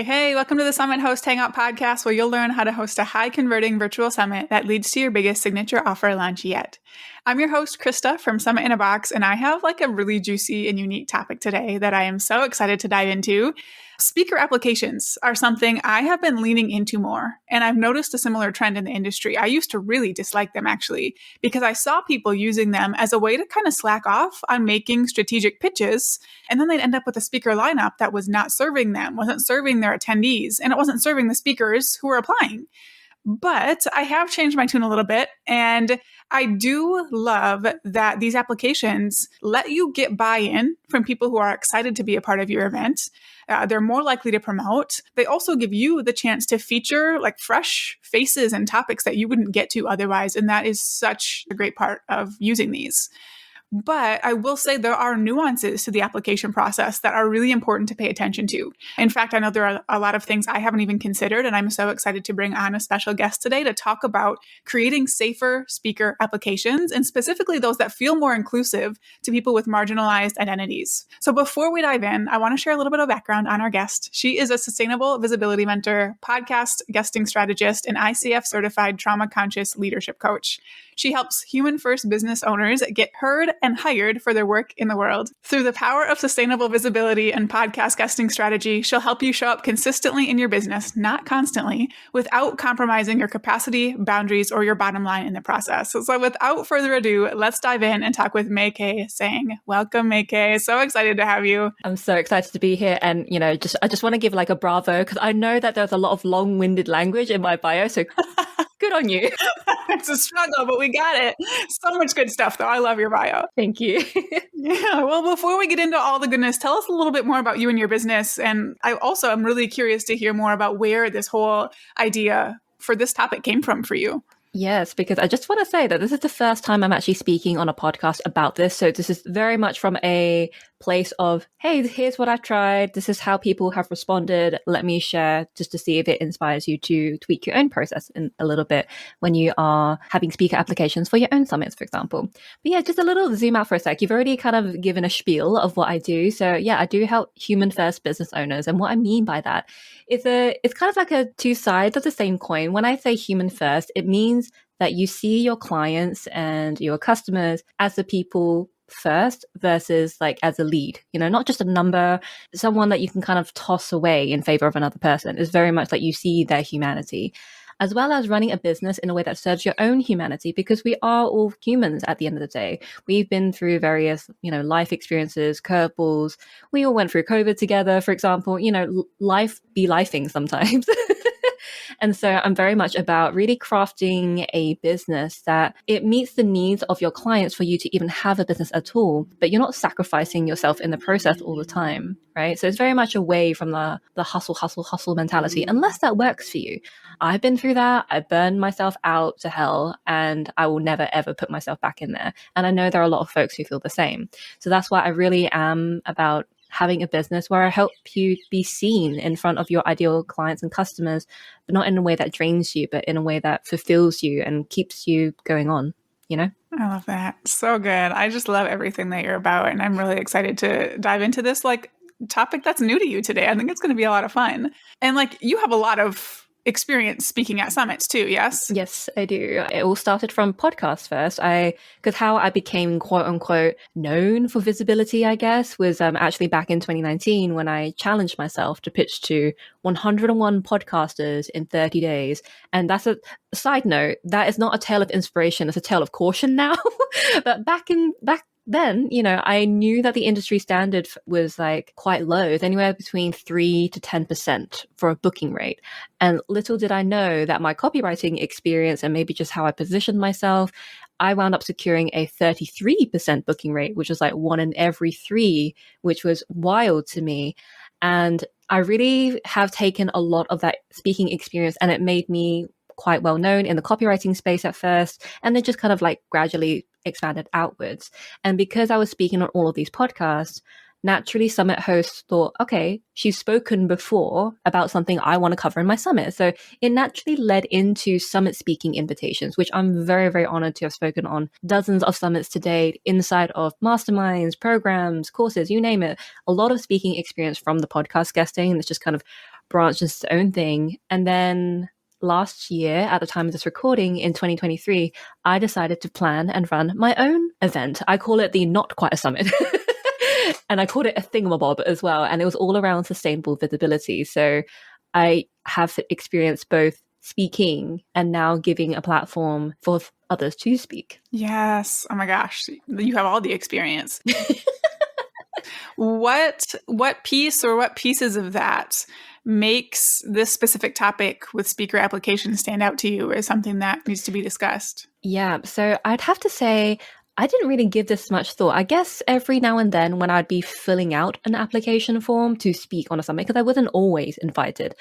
Hey, welcome to the Summit Host Hangout podcast, where you'll learn how to host a high-converting virtual summit that leads to your biggest signature offer launch yet. I'm your host, Krista from Summit in a Box, and I have a really juicy and unique topic today that I am so excited to dive into. Speaker applications are something I have been leaning into more, and I've noticed a similar trend in the industry. I used to really dislike them, actually, because I saw people using them as a way to kind of slack off on making strategic pitches, and then they'd end up with a speaker lineup that was not serving them, wasn't serving their attendees, and it wasn't serving the speakers who were applying. But I have changed my tune a little bit, and I do love that these applications let you get buy-in from people who are excited to be a part of your event. They're more likely to promote. They also give you the chance to feature fresh faces and topics that you wouldn't get to otherwise, and that is such a great part of using these. But I will say there are nuances to the application process that are really important to pay attention to. In fact, I know there are a lot of things I haven't even considered, and I'm so excited to bring on a special guest today to talk about creating safer speaker applications, and specifically those that feel more inclusive to people with marginalized identities. So before we dive in, I want to share a little bit of background on our guest. She is a sustainable visibility mentor, podcast guesting strategist, and ICF certified trauma-conscious leadership coach. She helps human-first business owners get heard and hired for their work in the world. Through the power of sustainable visibility and podcast guesting strategy, she'll help you show up consistently in your business, not constantly, without compromising your capacity, boundaries, or your bottom line in the process. So without further ado, let's dive in and talk with Mai-kee Tsang. Welcome, Mai-kee. So excited to have you. I'm so excited to be here. And, I just want to give a bravo, because I know that there's a lot of long-winded language in my bio. So good on you. It's a struggle, but we got it. So much good stuff, though. I love your bio. Thank you. Yeah. Well, before we get into all the goodness, tell us a little bit more about you and your business. And I also am really curious to hear more about where this whole idea for this topic came from for you. Yes, because I just want to say that this is the first time I'm actually speaking on a podcast about this. So this is very much from a place of, hey, here's what I've tried. This is how people have responded. Let me share just to see if it inspires you to tweak your own process in a little bit when you are having speaker applications for your own summits, for example. But yeah, just a little zoom out for a sec. You've already kind of given a spiel of what I do. So yeah, I do help human first business owners. And what I mean by that is it's kind of like a two sides of the same coin. When I say human first, it means that you see your clients and your customers as the people first versus as a lead, not just a number, someone that you can kind of toss away in favor of another person. Is very much you see their humanity, as well as running a business in a way that serves your own humanity, because we are all humans at the end of the day. We've been through various, life experiences, curveballs. We all went through COVID together, for example. Life be lifing sometimes. And so I'm very much about really crafting a business that it meets the needs of your clients for you to even have a business at all, but you're not sacrificing yourself in the process all the time, right? So it's very much away from the hustle mentality, unless that works for you. I've been through that. I burned myself out to hell, and I will never, ever put myself back in there. And I know there are a lot of folks who feel the same. So that's why I really am about having a business where I help you be seen in front of your ideal clients and customers, but not in a way that drains you, but in a way that fulfills you and keeps you going on, I love that. So good. I just love everything that you're about. And I'm really excited to dive into this topic that's new to you today. I think it's going to be a lot of fun. And you have a lot of experience speaking at summits too, yes? Yes, I do. It all started from podcasts first. Because how I became quote unquote known for visibility, I guess, was actually back in 2019 when I challenged myself to pitch to 101 podcasters in 30 days. And that's a side note, that is not a tale of inspiration, it's a tale of caution now. But back then, I knew that the industry standard was quite low. It's anywhere between 3 to 10% for a booking rate. And little did I know that my copywriting experience and maybe just how I positioned myself, I wound up securing a 33% booking rate, which was 1 in every 3, which was wild to me. And I really have taken a lot of that speaking experience, and it made me quite well known in the copywriting space at first, and then just kind of gradually expanded outwards. And because I was speaking on all of these podcasts, naturally summit hosts thought, okay, she's spoken before about something I want to cover in my summit. So it naturally led into summit speaking invitations, which I'm very, very honored to have spoken on dozens of summits to date, inside of masterminds, programs, courses, you name it. A lot of speaking experience from the podcast guesting. And it's just kind of branched into its own thing. And then last year, at the time of this recording in 2023, I decided to plan and run my own event. I call it the Not Quite a Summit. And I called it a thingamabob as well. And it was all around sustainable visibility. So I have experienced both speaking and now giving a platform for others to speak. Yes. Oh my gosh. You have all the experience. What piece or what pieces of that makes this specific topic with speaker application stand out to you as something that needs to be discussed? Yeah, so I'd have to say I didn't really give this much thought. I guess every now and then when I'd be filling out an application form to speak on a summit, because I wasn't always invited,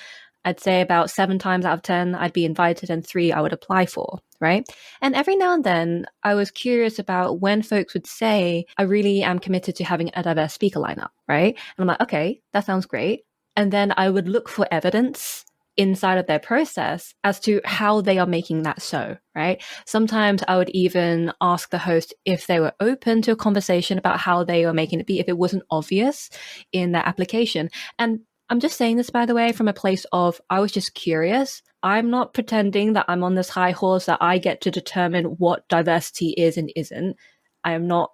I'd say about 7 times out of 10 I'd be invited and 3 I would apply for, right? And every now and then I was curious about when folks would say, I really am committed to having a diverse speaker lineup, right? And I'm like, okay, that sounds great. And then I would look for evidence inside of their process as to how they are making that so, right? Sometimes I would even ask the host if they were open to a conversation about how they are making it be, if it wasn't obvious in their application. And I'm just saying this, by the way, from a place of I was just curious. I'm not pretending that I'm on this high horse that I get to determine what diversity is and isn't. I am not.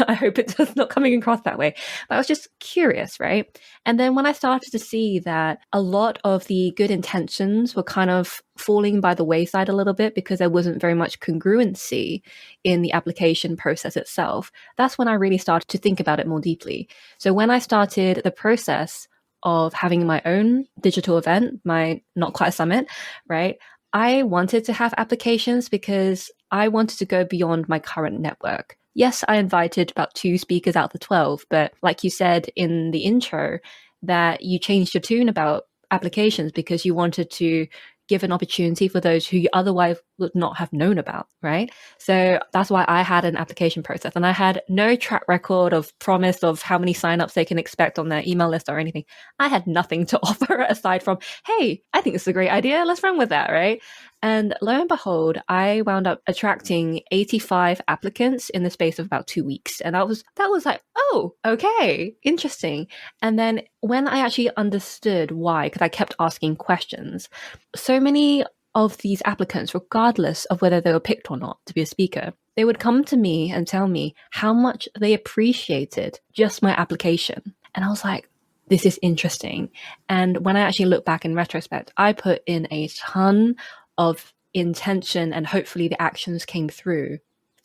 I hope it's not coming across that way. But I was just curious, right? And then when I started to see that a lot of the good intentions were kind of falling by the wayside a little bit because there wasn't very much congruency in the application process itself, that's when I really started to think about it more deeply. So when I started the process of having my own digital event, my Not Quite a Summit, right? I wanted to have applications because I wanted to go beyond my current network. Yes, I invited about 2 speakers out of the 12, but like you said in the intro, that you changed your tune about applications because you wanted to give an opportunity for those who you otherwise would not have known about, right? So that's why I had an application process, and I had no track record of promise of how many signups they can expect on their email list or anything. I had nothing to offer aside from, hey, I think this is a great idea. Let's run with that, right? And lo and behold, I wound up attracting 85 applicants in the space of about 2 weeks. And that was like, oh, okay, interesting. And then when I actually understood why, because I kept asking questions, so many of these applicants, regardless of whether they were picked or not to be a speaker, they would come to me and tell me how much they appreciated just my application. And I was like, this is interesting. And when I actually look back in retrospect, I put in a ton of intention, and hopefully the actions came through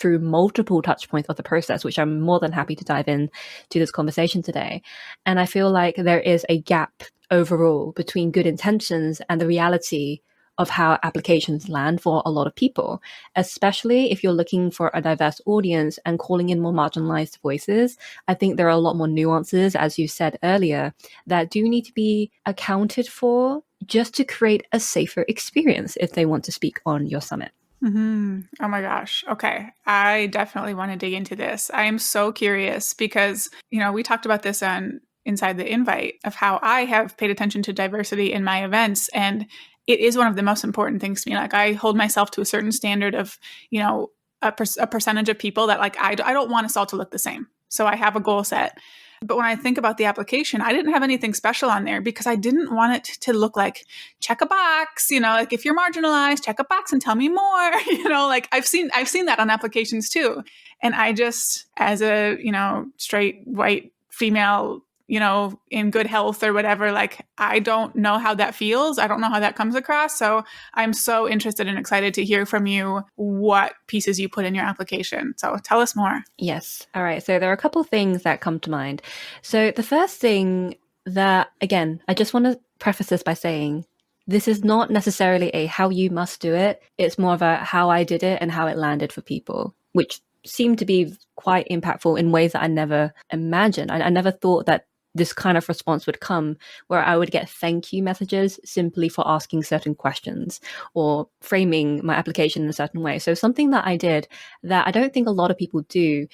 multiple touch points of the process, which I'm more than happy to dive in to this conversation today. And I feel like there is a gap overall between good intentions and the reality of how applications land for a lot of people, especially if you're looking for a diverse audience and calling in more marginalized voices. I think there are a lot more nuances, as you said earlier, that do need to be accounted for just to create a safer experience if they want to speak on your summit. Mm-hmm. Oh my gosh. Okay. I definitely want to dig into this. I am so curious because, we talked about this on Inside the Invite of how I have paid attention to diversity in my events. And it is one of the most important things to me. Like I hold myself to a certain standard of, a percentage of people that like, I don't want us all to look the same. So I have a goal set. But when I think about the application, I didn't have anything special on there because I didn't want it to look like check a box, like if you're marginalized, check a box and tell me more, like I've seen that on applications too. And I just, as a, straight white female, in good health or whatever, like I don't know how that feels. I don't know how that comes across. So I'm so interested and excited to hear from you what pieces you put in your application. So tell us more. Yes. All right. So there are a couple of things that come to mind. So the first thing that, again, I just want to preface this by saying, this is not necessarily a how you must do it. It's more of a how I did it and how it landed for people, which seemed to be quite impactful in ways that I never imagined. I never thought that this kind of response would come where I would get thank you messages simply for asking certain questions or framing my application in a certain way. So something that I did that I don't think a lot of people do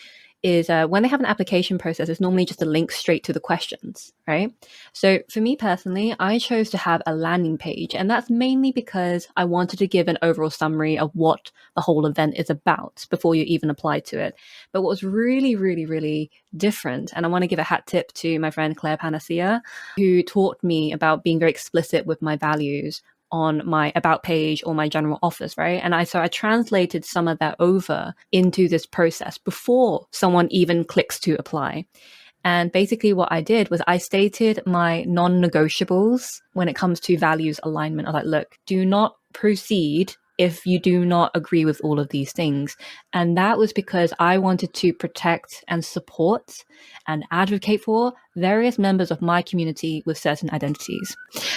is when they have an application process, it's normally just a link straight to the questions, right? So for me personally, I chose to have a landing page, and that's mainly because I wanted to give an overall summary of what the whole event is about before you even apply to it. But what was really, really, really different, and I want to give a hat tip to my friend Claire Panacea, who taught me about being very explicit with my values on my about page or my general office, right? And I translated some of that over into this process before someone even clicks to apply. And basically what I did was I stated my non-negotiables when it comes to values alignment. I was like, look, do not proceed if you do not agree with all of these things. And that was because I wanted to protect and support and advocate for various members of my community with certain identities.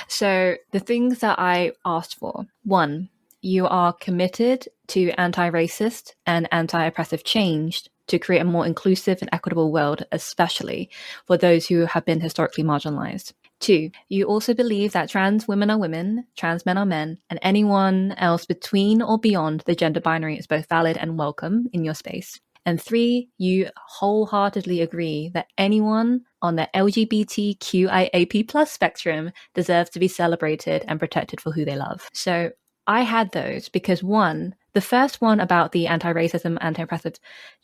So the things that I asked for: 1, you are committed to anti-racist and anti-oppressive change to create a more inclusive and equitable world, especially for those who have been historically marginalized. 2, you also believe that trans women are women, trans men are men, and anyone else between or beyond the gender binary is both valid and welcome in your space. And 3, you wholeheartedly agree that anyone on the LGBTQIAP+ spectrum deserves to be celebrated and protected for who they love. So I had those because, 1, the first one about the anti-racism, anti-oppressive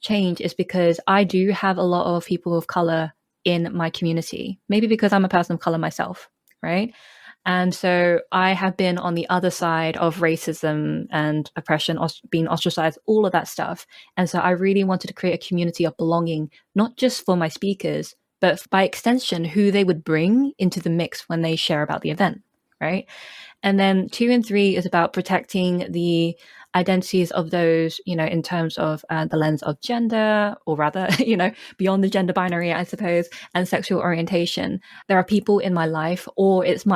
change is because I do have a lot of people of color in my community, maybe because I'm a person of color myself, right? And so I have been on the other side of racism and oppression, being ostracized, all of that stuff. And so I really wanted to create a community of belonging, not just for my speakers, but by extension, who they would bring into the mix when they share about the event, right? And then 2 and 3 is about protecting the identities of those, in terms of the lens of gender, or rather, beyond the gender binary, I suppose, and sexual orientation. There are people in my life, or it's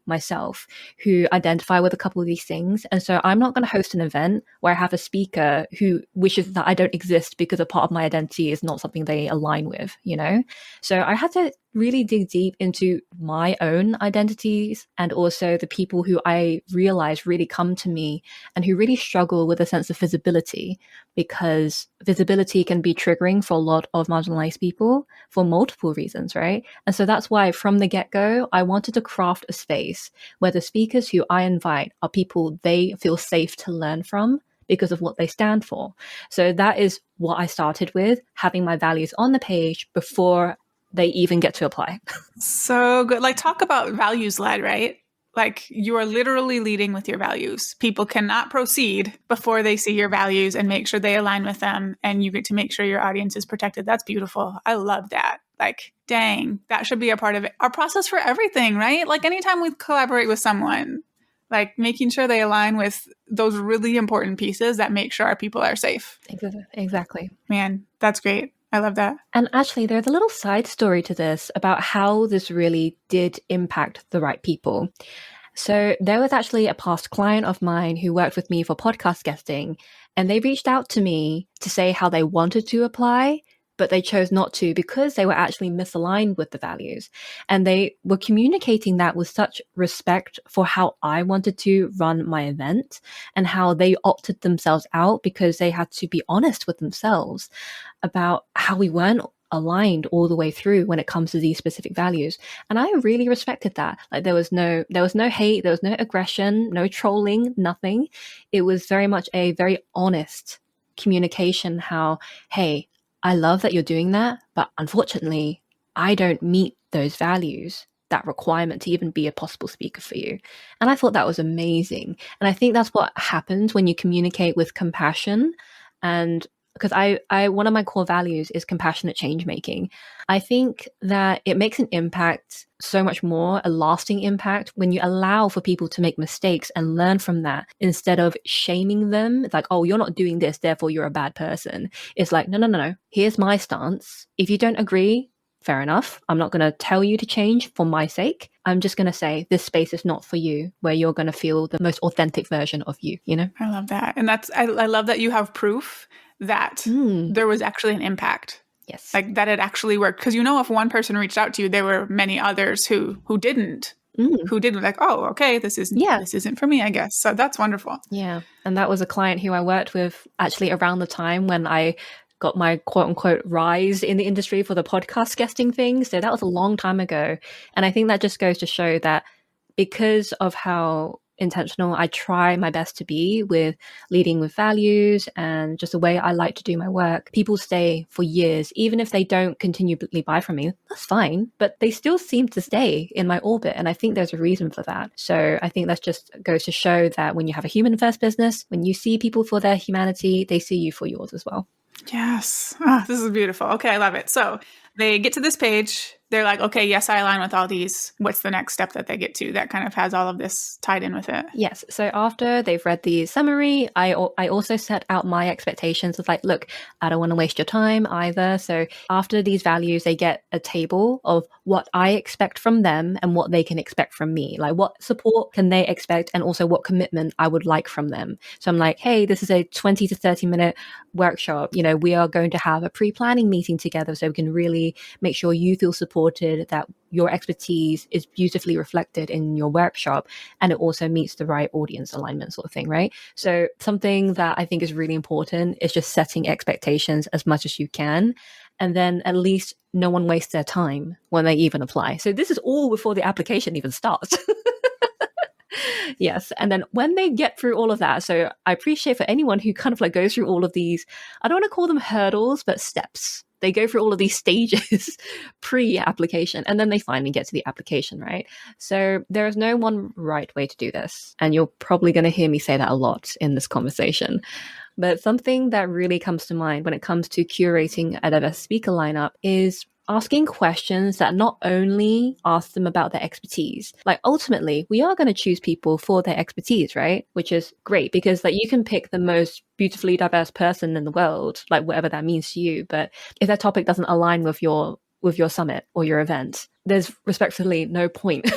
myself, who identify with a couple of these things. And so I'm not going to host an event where I have a speaker who wishes that I don't exist because a part of my identity is not something they align with, So I had to really dig deep into my own identities and also the people who I realize really come to me and who really struggle with a sense of visibility, because visibility can be triggering for a lot of marginalized people for multiple reasons, right? And so that's why from the get-go, I wanted to craft a space where the speakers who I invite are people they feel safe to learn from because of what they stand for. So that is what I started with, having my values on the page before they even get to apply. So good. Like, talk about values led, right? Like, you are literally leading with your values. People cannot proceed before they see your values and make sure they align with them, and you get to make sure your audience is protected. That's beautiful. I love that. Like, dang, that should be a part of it. Our process for everything, right? Like, anytime we collaborate with someone, like making sure they align with those really important pieces that make sure our people are safe. Exactly. Man, that's great. I love that. And actually, there's a little side story to this about how this really did impact the right people. So there was actually a past client of mine who worked with me for podcast guesting, and they reached out to me to say how they wanted to apply, but they chose not to because they were actually misaligned with the values. And they were communicating that with such respect for how I wanted to run my event and how they opted themselves out because they had to be honest with themselves about how we weren't aligned all the way through when it comes to these specific values. And I really respected that. Like, there was no hate, there was no aggression, no trolling, nothing. It was very much a very honest communication, how, hey, I love that you're doing that, but unfortunately, I don't meet those values, that requirement to even be a possible speaker for you. And I thought that was amazing. And I think that's what happens when you communicate with compassion. And because I one of my core values is compassionate change making. I think that it makes an impact, so much more, a lasting impact, when you allow for people to make mistakes and learn from that instead of shaming them. It's like, oh, you're not doing this, therefore you're a bad person. It's like, no. Here's my stance. If you don't agree, fair enough. I'm not going to tell you to change for my sake. I'm just going to say this space is not for you, where you're going to feel the most authentic version of you, I love that. And I love that you have proof that there was actually an impact. Yes. Like, that it actually worked. Because if one person reached out to you, there were many others who didn't. Who didn't, like, oh, okay, this isn't for me, I guess. So that's wonderful. Yeah. And that was a client who I worked with actually around the time when I got my quote unquote rise in the industry for the podcast guesting thing. So that was a long time ago. And I think that just goes to show that because of how intentional I try my best to be with leading with values and just the way I like to do my work, people stay for years. Even if they don't continually buy from me, that's fine, but they still seem to stay in my orbit, and I think there's a reason for that. So I think that just goes to show that when you have a human first business, when you see people for their humanity, they see you for yours as well. Yes. Oh, this is beautiful. Okay, I love it. So they get to this page. They're like, okay, yes, I align with all these. What's the next step that they get to that kind of has all of this tied in with it? Yes. So after they've read the summary, I also set out my expectations of like, look, I don't want to waste your time either. So after these values, they get a table of what I expect from them and what they can expect from me. Like what support can they expect and also what commitment I would like from them. So I'm like, hey, this is a 20 to 30 minute workshop. You know, we are going to have a pre-planning meeting together so we can really make sure you feel supported, that your expertise is beautifully reflected in your workshop and it also meets the right audience alignment sort of thing, right? So something that I think is really important is just setting expectations as much as you can. And then at least no one wastes their time when they even apply. So this is all before the application even starts. Yes. And then when they get through all of that, so I appreciate for anyone who kind of like goes through all of these, I don't want to call them hurdles, but steps. They go through all of these stages pre-application, and then they finally get to the application, right? So there is no one right way to do this. And you're probably going to hear me say that a lot in this conversation. But something that really comes to mind when it comes to curating a diverse speaker lineup is asking questions that not only ask them about their expertise. Like ultimately, we are going to choose people for their expertise, right? Which is great because like you can pick the most beautifully diverse person in the world, like whatever that means to you. But if that topic doesn't align with your summit or your event, there's respectfully no point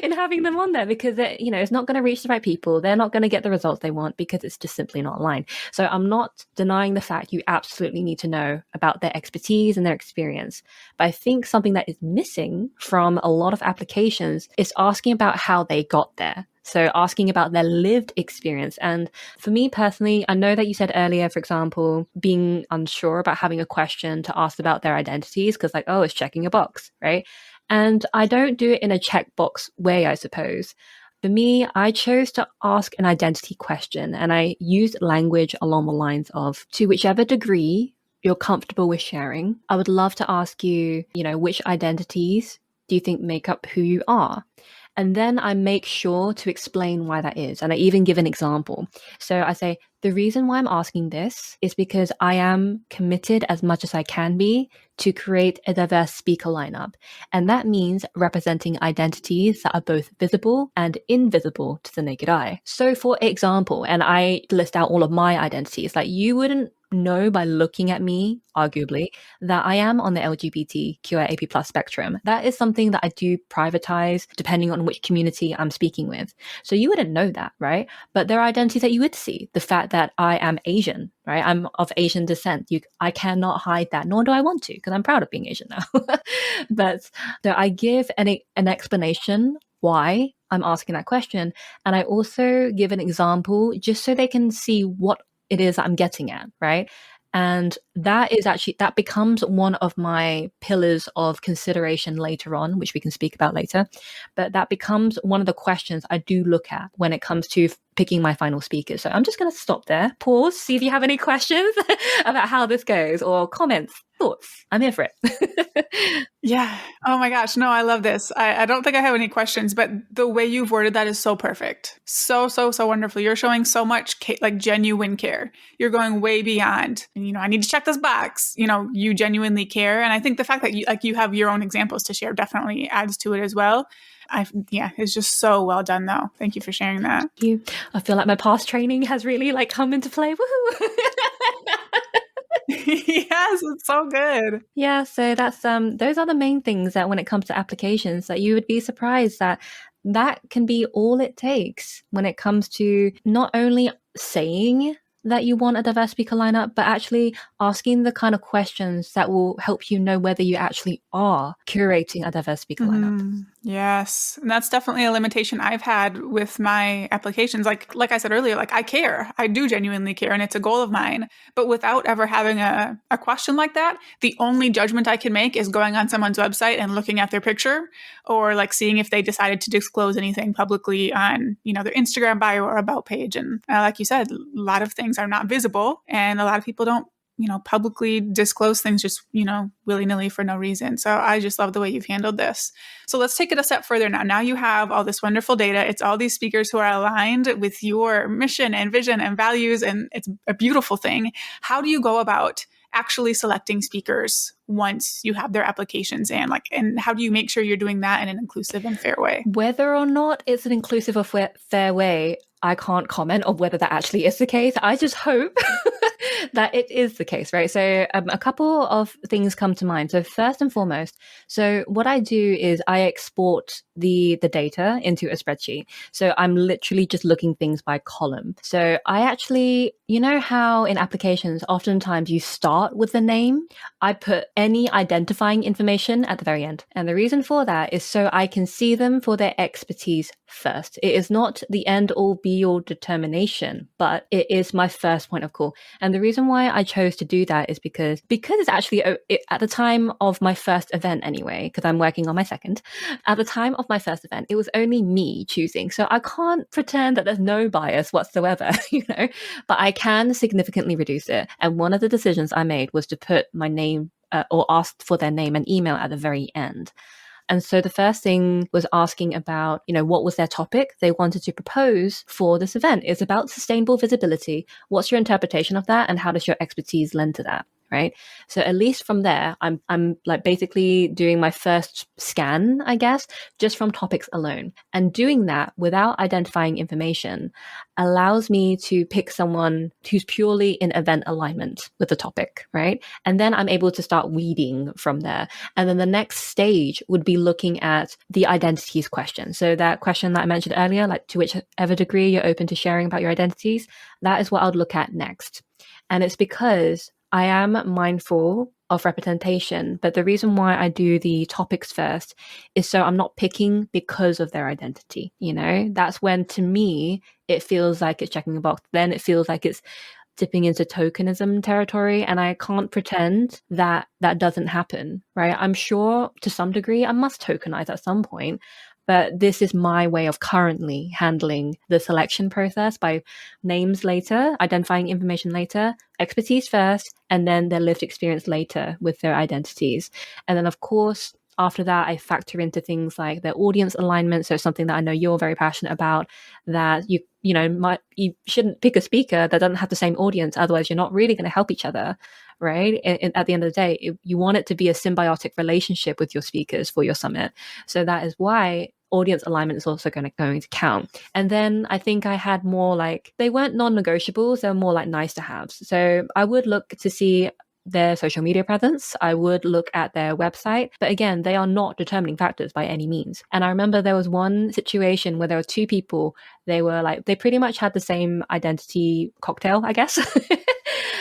in having them on there because it's not going to reach the right people. They're not going to get the results they want because it's just simply not aligned. So I'm not denying the fact you absolutely need to know about their expertise and their experience. But I think something that is missing from a lot of applications is asking about how they got there. So asking about their lived experience. And for me personally, I know that you said earlier, for example, being unsure about having a question to ask about their identities because like, oh, it's checking a box, right? And I don't do it in a checkbox way, I suppose. For me, I chose to ask an identity question and I used language along the lines of, to whichever degree you're comfortable with sharing, I would love to ask you, which identities do you think make up who you are? And then I make sure to explain why that is. And I even give an example. So I say, the reason why I'm asking this is because I am committed as much as I can be to create a diverse speaker lineup. And that means representing identities that are both visible and invisible to the naked eye. So for example, and I list out all of my identities, like you wouldn't know by looking at me, arguably, that I am on the LGBTQIA+ spectrum. That is something that I do privatize depending on which community I'm speaking with. So you wouldn't know that, right? But there are identities that you would see. The fact that I am Asian, right? I'm of Asian descent. I cannot hide that, nor do I want to, because I'm proud of being Asian now. But so I give an explanation why I'm asking that question. And I also give an example just so they can see what it is that I'm getting at, right? And that becomes one of my pillars of consideration later on, which we can speak about later. But that becomes one of the questions I do look at when it comes to picking my final speaker. So I'm just going to stop there, pause, see if you have any questions about how this goes or comments, thoughts. I'm here for it. Yeah. Oh my gosh. No, I love this. I don't think I have any questions, but the way you've worded that is so perfect. So wonderful. You're showing so much like genuine care. You're going way beyond, I need to check this box. You genuinely care. And I think the fact that you have your own examples to share definitely adds to it as well. It's just so well done though. Thank you for sharing that. Thank you. I feel like my past training has really come into play. Woohoo! Yes, it's so good. Yeah, so that's those are the main things that when it comes to applications that you would be surprised that can be all it takes when it comes to not only saying that you want a diverse speaker lineup, but actually asking the kind of questions that will help you know whether you actually are curating a diverse speaker lineup. Yes. And that's definitely a limitation I've had with my applications. Like I said earlier, like I care. I do genuinely care and it's a goal of mine. But without ever having a question like that, the only judgment I can make is going on someone's website and looking at their picture or like seeing if they decided to disclose anything publicly on, their Instagram bio or about page. And like you said, a lot of things are not visible and a lot of people don't publicly disclose things just, willy-nilly for no reason. So I just love the way you've handled this. So let's take it a step further now. Now you have all this wonderful data. It's all these speakers who are aligned with your mission and vision and values, and it's a beautiful thing. How do you go about actually selecting speakers once you have their applications in? And how do you make sure you're doing that in an inclusive and fair way? Whether or not it's an inclusive or fair way, I can't comment on whether that actually is the case. I just hope that it is the case, right? So a couple of things come to mind. So first and foremost, so what I do is I export the data into a spreadsheet. So I'm literally just looking things by column. So I actually, how in applications, oftentimes you start with the name. I put any identifying information at the very end. And the reason for that is so I can see them for their expertise first. It is not the end all be all determination, but it is my first point of call. And the reason why I chose to do that is because it's actually at the time of my first event anyway, because I'm working on my second. At the time of my first event, it was only me choosing. So I can't pretend that there's no bias whatsoever, but I can significantly reduce it. And one of the decisions I made was to put my name or ask for their name and email at the very end. And so the first thing was asking about, what was their topic they wanted to propose for this event. It's about sustainable visibility. What's your interpretation of that? And how does your expertise lend to that? Right. So at least from there, I'm like basically doing my first scan, I guess, just from topics alone. And doing that without identifying information allows me to pick someone who's purely in event alignment with the topic. Right. And then I'm able to start weeding from there. And then the next stage would be looking at the identities question. So that question that I mentioned earlier, like to whichever degree you're open to sharing about your identities, that is what I would look at next. And it's because I am mindful of representation, but the reason why I do the topics first is so I'm not picking because of their identity. That's when, to me, it feels like it's checking a box. Then it feels like it's dipping into tokenism territory, and I can't pretend that that doesn't happen, right? I'm sure to some degree I must tokenize at some point, but this is my way of currently handling the selection process by names later, identifying information later, expertise first, and then their lived experience later with their identities. And then, of course, after that, I factor into things like their audience alignment. So something that I know you're very passionate about, that you shouldn't pick a speaker that doesn't have the same audience. Otherwise, you're not really going to help each other, right? And at the end of the day, you want it to be a symbiotic relationship with your speakers for your summit. So that is why audience alignment is also going to count. And then I think I had more like, they weren't non-negotiables, they were more like nice to haves. So I would look to see their social media presence. I would look at their website. But again, they are not determining factors by any means. And I remember there was one situation where there were two people, they pretty much had the same identity cocktail, I guess.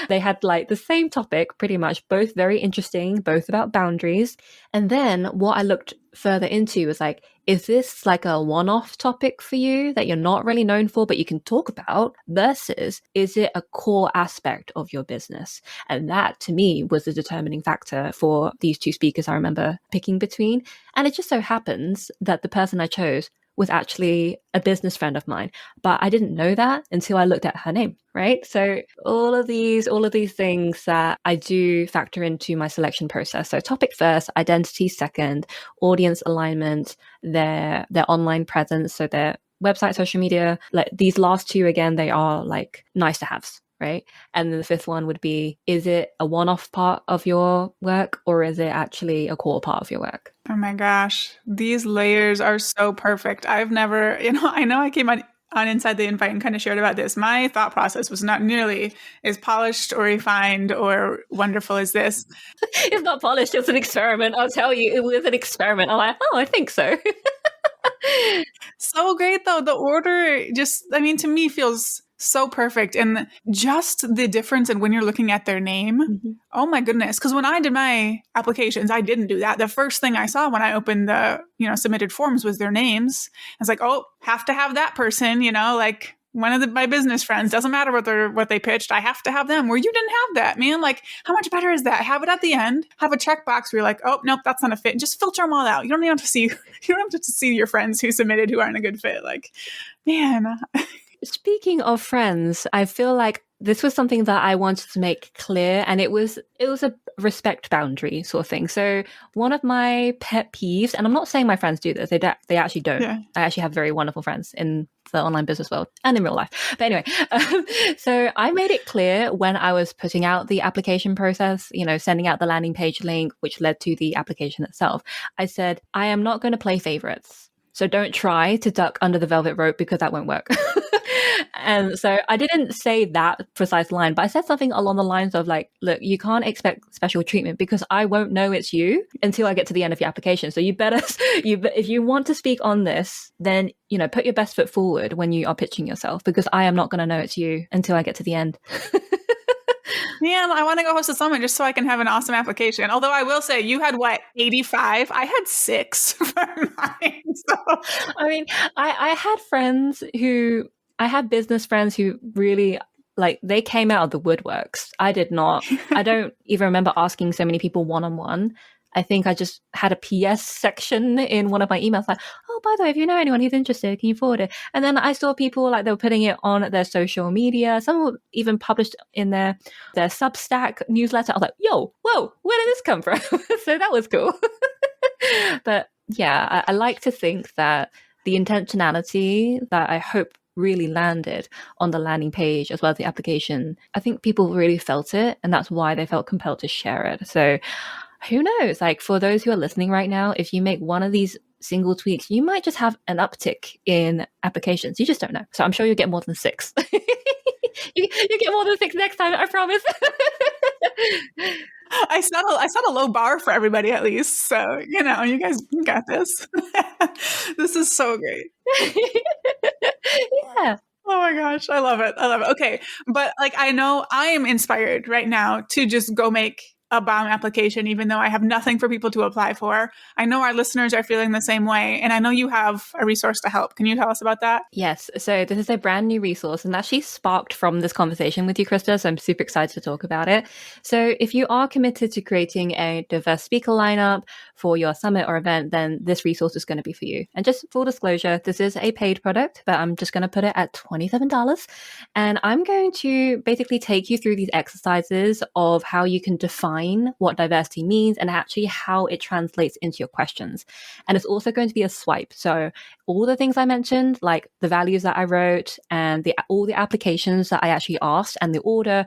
They had like the same topic, pretty much, both very interesting, both about boundaries. And then what I looked further into was like, is this like a one-off topic for you that you're not really known for, but you can talk about, versus is it a core aspect of your business? And that to me was the determining factor for these two speakers I remember picking between. And it just so happens that the person I chose was actually a business friend of mine, but I didn't know that until I looked at her name, right? So all of these things that I do factor into my selection process. So topic first, identity second, audience alignment, their online presence, so their website, social media. Like these last two, again, they are like nice to haves. Right. And then the fifth one would be, is it a one-off part of your work or is it actually a core part of your work? Oh my gosh, these layers are so perfect. I've never, I know I came on Inside the Invite and kind of shared about this. My thought process was not nearly as polished or refined or wonderful as this. It's not polished, it's an experiment. I'll tell you, it was an experiment. I'm like, I think so. So great though. The order just, to me feels So perfect. And just the difference in when you're looking at their name. Mm-hmm. Oh my goodness. Because when I did my applications, I didn't do that. The first thing I saw when I opened the, submitted forms was their names. I was like, oh, have to have that person, like one of my business friends. Doesn't matter what they pitched. I have to have them. Where you didn't have that, man. Like, how much better is that? Have it at the end. Have a checkbox where you're like, oh, nope, that's not a fit. And just filter them all out. You don't even have to see. You don't have to see your friends who submitted who aren't a good fit. Like, man. Speaking of friends, I feel like this was something that I wanted to make clear, and it was a respect boundary sort of thing. So one of my pet peeves, and I'm not saying my friends do this, they actually don't. Yeah. I actually have very wonderful friends in the online business world and in real life. But anyway, so I made it clear when I was putting out the application process, sending out the landing page link, which led to the application itself. I said, I am not going to play favorites. So don't try to duck under the velvet rope because that won't work. And so I didn't say that precise line, but I said something along the lines of like, look, you can't expect special treatment because I won't know it's you until I get to the end of your application. So you better, if you want to speak on this, then, put your best foot forward when you are pitching yourself, because I am not going to know it's you until I get to the end. Man, I want to go host a summit just so I can have an awesome application. Although I will say, you had 85? I had 6 for mine. So. I mean, I had I had business friends who really, like, they came out of the woodworks. I did not. I don't even remember asking so many people one-on-one. I think I just had a PS section in one of my emails, like, oh, by the way, if you know anyone who's interested, can you forward it? And then I saw people like they were putting it on their social media. Some were even published in their Substack newsletter. I was like, yo, whoa, where did this come from? So that was cool. But yeah, I like to think that the intentionality that I hope really landed on the landing page as well as the application, I think people really felt it, and that's why they felt compelled to share it. So who knows, like for those who are listening right now, if you make one of these single tweaks, you might just have an uptick in applications. You just don't know. So I'm sure you'll get more than 6. you get more than 6 next time, I promise. I set a low bar for everybody at least. So, you guys got this. This is so great. Yeah. Oh my gosh. I love it. Okay. But like, I know I am inspired right now to just go make a bomb application, even though I have nothing for people to apply for. I know our listeners are feeling the same way, and I know you have a resource to help. Can you tell us about that? Yes. So this is a brand new resource, and actually sparked from this conversation with you, Krista. So I'm super excited to talk about it. So if you are committed to creating a diverse speaker lineup for your summit or event, then this resource is going to be for you. And just full disclosure, this is a paid product, but I'm just going to put it at $27. And I'm going to basically take you through these exercises of how you can define what diversity means and actually how it translates into your questions. And it's also going to be a swipe. So all the things I mentioned, like the values that I wrote and all the applications that I actually asked and the order,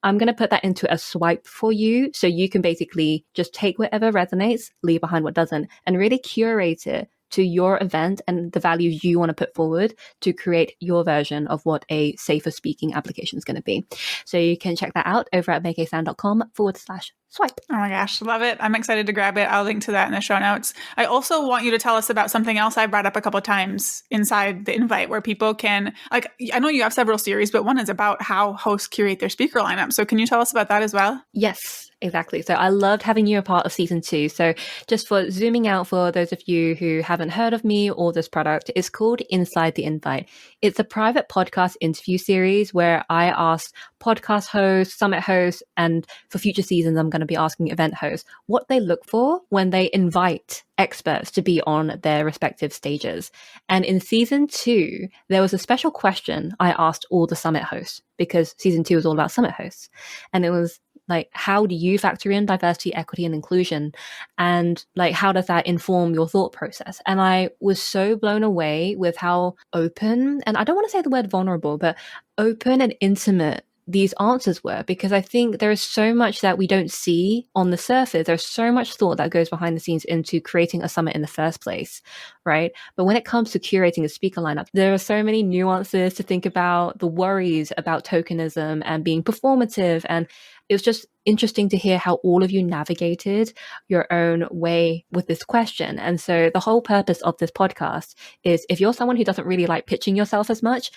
I'm going to put that into a swipe for you. So you can basically just take whatever resonates, leave behind what doesn't, and really curate it to your event and the values you want to put forward to create your version of what a safer speaking application is going to be. So you can check that out over at maikeetsang.com/swipe. Oh my gosh, love it. I'm excited to grab it. I'll link to that in the show notes. I also want you to tell us about something else I brought up a couple of times inside the invite where people can, like, I know you have several series, but one is about how hosts curate their speaker lineup. So can you tell us about that as well? Yes, exactly. So I loved having you a part of season 2. So just for zooming out for those of you who haven't heard of me or this product, it's called Inside the Invite. It's a private podcast interview series where I ask podcast hosts, summit hosts, and for future seasons, I'm going to be asking event hosts what they look for when they invite experts to be on their respective stages. And in season 2, there was a special question I asked all the summit hosts, because season 2 was all about summit hosts. And it was like, how do you factor in diversity, equity, and inclusion? And like, how does that inform your thought process? And I was so blown away with how open, and I don't want to say the word vulnerable, but open and intimate these answers were, because I think there is so much that we don't see on the surface. There's so much thought that goes behind the scenes into creating a summit in the first place, right? But when it comes to curating a speaker lineup, there are so many nuances to think about, the worries about tokenism and being performative. And it was just interesting to hear how all of you navigated your own way with this question. And so the whole purpose of this podcast is, if you're someone who doesn't really like pitching yourself as much,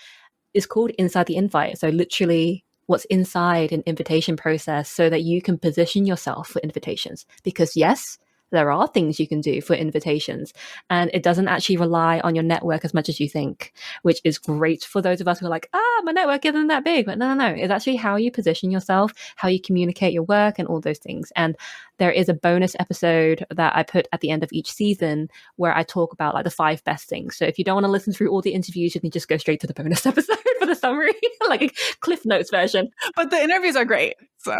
is called Inside the Invite. So literally what's inside an invitation process so that you can position yourself for invitations. Because yes, there are things you can do for invitations, and it doesn't actually rely on your network as much as you think, which is great for those of us who are like, my network isn't that big. But no. It's actually how you position yourself, how you communicate your work, and all those things. And there is a bonus episode that I put at the end of each season where I talk about like the 5 best things. So if you don't want to listen through all the interviews, you can just go straight to the bonus episode for the summary, like a Cliff Notes version. But the interviews are great. So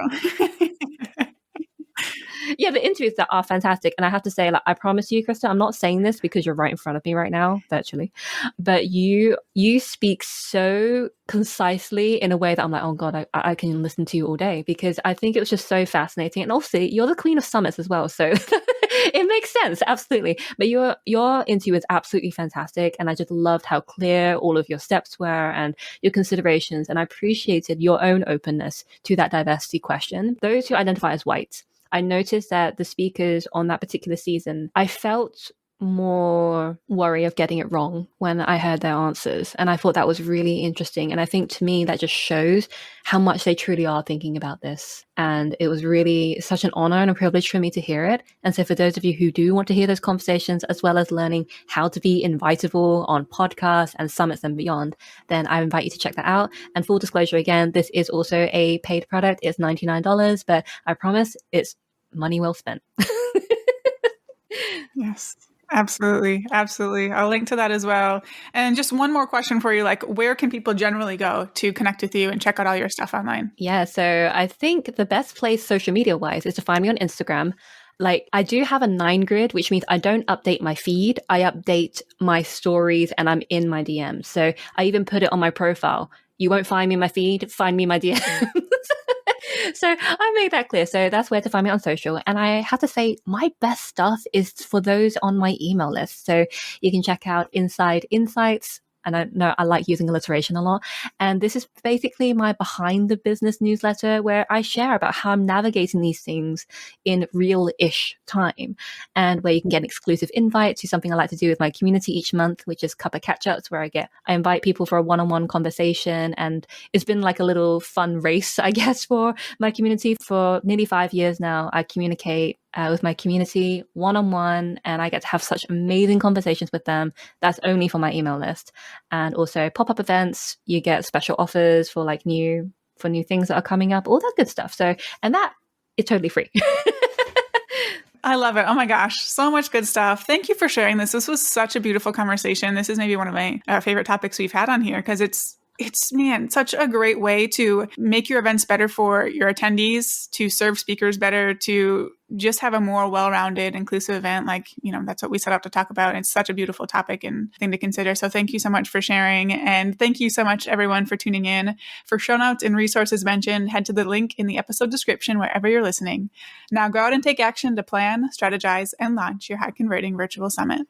yeah, the interviews that are fantastic. And I have to say, like, I promise you, Krista, I'm not saying this because you're right in front of me right now, virtually, but you speak so concisely in a way that I'm like, oh God, I can listen to you all day, because I think it was just so fascinating. And also, you're the queen of summits as well. So it makes sense. Absolutely. But your interview is absolutely fantastic. And I just loved how clear all of your steps were and your considerations. And I appreciated your own openness to that diversity question. Those who identify as white, I noticed that the speakers on that particular season, I felt more worry of getting it wrong when I heard their answers. And I thought that was really interesting. And I think to me, that just shows how much they truly are thinking about this. And it was really such an honor and a privilege for me to hear it. And so for those of you who do want to hear those conversations, as well as learning how to be invitable on podcasts and summits and beyond, then I invite you to check that out. And full disclosure, again, this is also a paid product. It's $99, but I promise it's money well spent. Yes. Absolutely. Absolutely. I'll link to that as well. And just one more question for you, like, where can people generally go to connect with you and check out all your stuff online? Yeah. So I think the best place social media wise is to find me on Instagram. Like, I do have a 9 grid, which means I don't update my feed. I update my stories and I'm in my DMs. So I even put it on my profile. You won't find me in my feed, find me in my DMs. So I made that clear. So that's where to find me on social. And I have to say, my best stuff is for those on my email list. So you can check out Inside Insights. And I know I like using alliteration a lot. And this is basically my behind the business newsletter where I share about how I'm navigating these things in real-ish time, and where you can get an exclusive invite to something I like to do with my community each month, which is Cuppa Catch-Ups, where I invite people for a one-on-one conversation. And it's been like a little fun race, I guess, for my community. For nearly 5 years now, I communicate with my community one-on-one, and I get to have such amazing conversations with them. That's only for my email list. And also pop-up events, you get special offers for like new things that are coming up, all that good stuff. So, and that is totally free. I love it. Oh my gosh. So much good stuff. Thank you for sharing this. This was such a beautiful conversation. This is maybe one of my favorite topics we've had on here, because it's man, such a great way to make your events better for your attendees, to serve speakers better, to just have a more well-rounded, inclusive event. Like, that's what we set out to talk about. And it's such a beautiful topic and thing to consider. So thank you so much for sharing. And thank you so much, everyone, for tuning in. For show notes and resources mentioned, head to the link in the episode description wherever you're listening. Now go out and take action to plan, strategize, and launch your high-converting virtual summit.